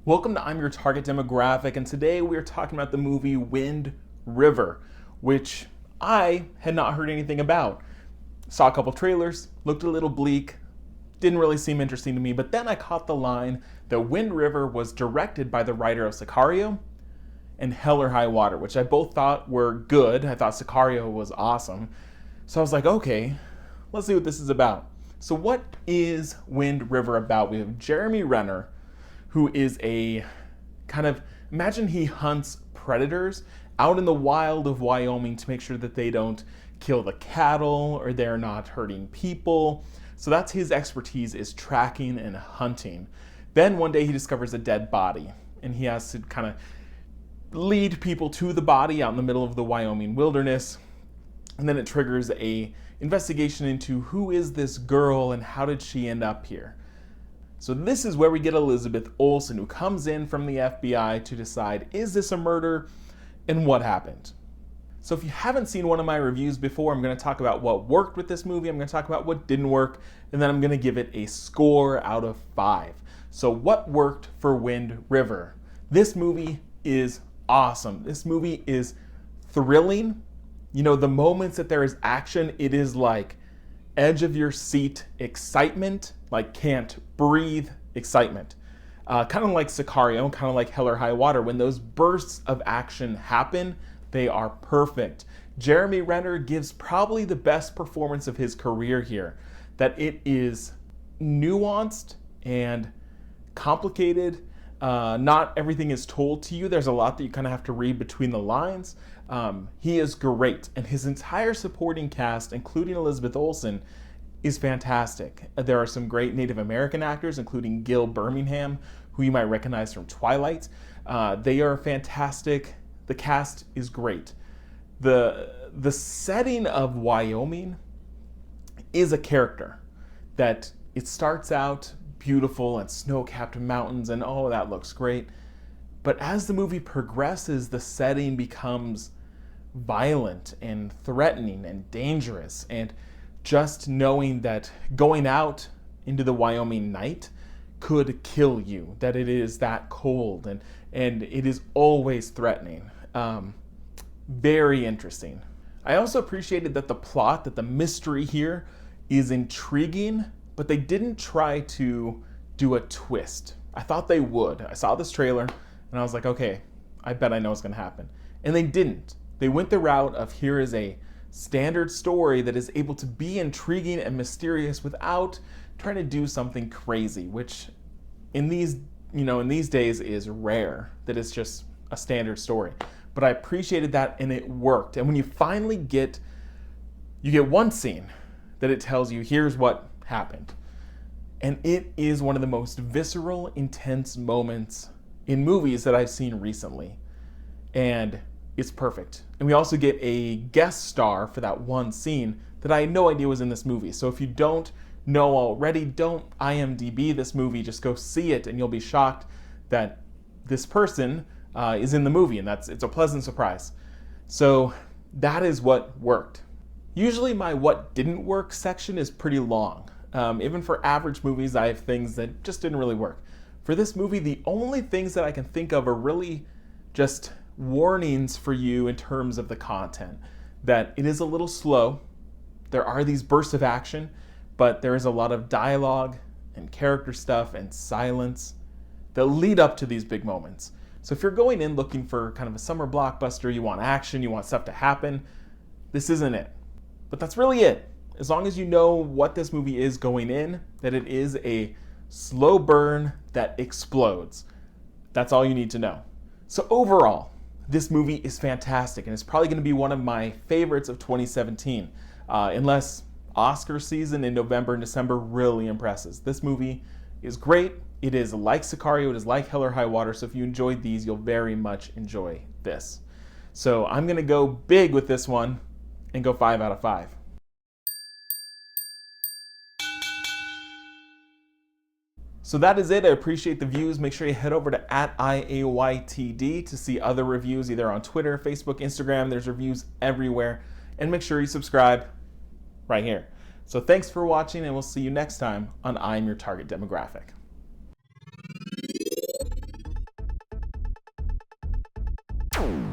Welcome to I'm Your Target Demographic, and today we are talking about the movie Wind River, which I had not heard anything about. Saw a couple trailers, looked a little bleak, didn't really seem interesting to me, but then I caught the line that Wind River was directed by the writer of Sicario and Hell or High Water, which I both thought were good. I thought Sicario was awesome. So I was like, okay, let's see what this is about. So what is Wind River about? We have Jeremy Renner, who is a kind of, imagine he hunts predators out in the wild of Wyoming to make sure that they don't kill the cattle or they're not hurting people. So that's his expertise, is tracking and hunting. Then one day he discovers a dead body and he has to kind of lead people to the body out in the middle of the Wyoming wilderness. And then it triggers a investigation into who is this girl and how did she end up here. So this is where we get Elizabeth Olsen, who comes in from the FBI to decide, is this a murder and what happened? So if you haven't seen one of my reviews before, I'm going to talk about what worked with this movie, I'm going to talk about what didn't work, and then I'm going to give it a score out of 5. So what worked for Wind River? This movie is awesome. This movie is thrilling. You know, the moments that there is action, it is like edge of your seat excitement, like can't breathe excitement. Kind of like Sicario, kind of like Hell or High Water. When those bursts of action happen, they are perfect. Jeremy Renner gives probably the best performance of his career here. That it is nuanced and complicated. Not everything is told to you. There's a lot that you kind of have to read between the lines. He is great, and his entire supporting cast, including Elizabeth Olsen, is fantastic. There are some great Native American actors, including Gil Birmingham, who you might recognize from Twilight. They are fantastic. The cast is great. The setting of Wyoming is a character that it starts out beautiful and snow-capped mountains and oh, that looks great. But as the movie progresses, the setting becomes violent and threatening and dangerous, and just knowing that going out into the Wyoming night could kill you, that it is that cold and it is always threatening. Very interesting. I also appreciated that the plot, that the mystery here is intriguing, but they didn't try to do a twist. I thought they would. I saw this trailer and I was like, okay, I bet I know what's going to happen. And they didn't. They went the route of here is a standard story that is able to be intriguing and mysterious without trying to do something crazy, which in these days is rare, that it's just a standard story. But I appreciated that and it worked. And when you finally get one scene that it tells you here's what happened. And it is one of the most visceral, intense moments in movies that I've seen recently. And it's perfect. And we also get a guest star for that one scene that I had no idea was in this movie. So if you don't know already, don't IMDb this movie, just go see it and you'll be shocked that this person is in the movie, and it's a pleasant surprise. So that is what worked. Usually my what didn't work section is pretty long. Even for average movies, I have things that just didn't really work. For this movie, the only things that I can think of are really just warnings for you in terms of the content. That it is a little slow. There are these bursts of action, but there is a lot of dialogue and character stuff and silence that lead up to these big moments. So if you're going in looking for kind of a summer blockbuster, you want action, you want stuff to happen, this isn't it. But that's really it. As long as you know what this movie is going in, that it is a slow burn that explodes. That's all you need to know. So overall, this movie is fantastic, and it's probably going to be one of my favorites of 2017, unless Oscar season in November and December really impresses. This movie is great. It is like Sicario, it is like Hell or High Water, so if you enjoyed these, you'll very much enjoy this. So I'm going to go big with this one and go 5 out of 5. So that is it. I appreciate the views. Make sure you head over to @IAYTD to see other reviews, either on Twitter, Facebook, Instagram. There's reviews everywhere. And make sure you subscribe right here. So thanks for watching, and we'll see you next time on I'm Your Target Demographic. you.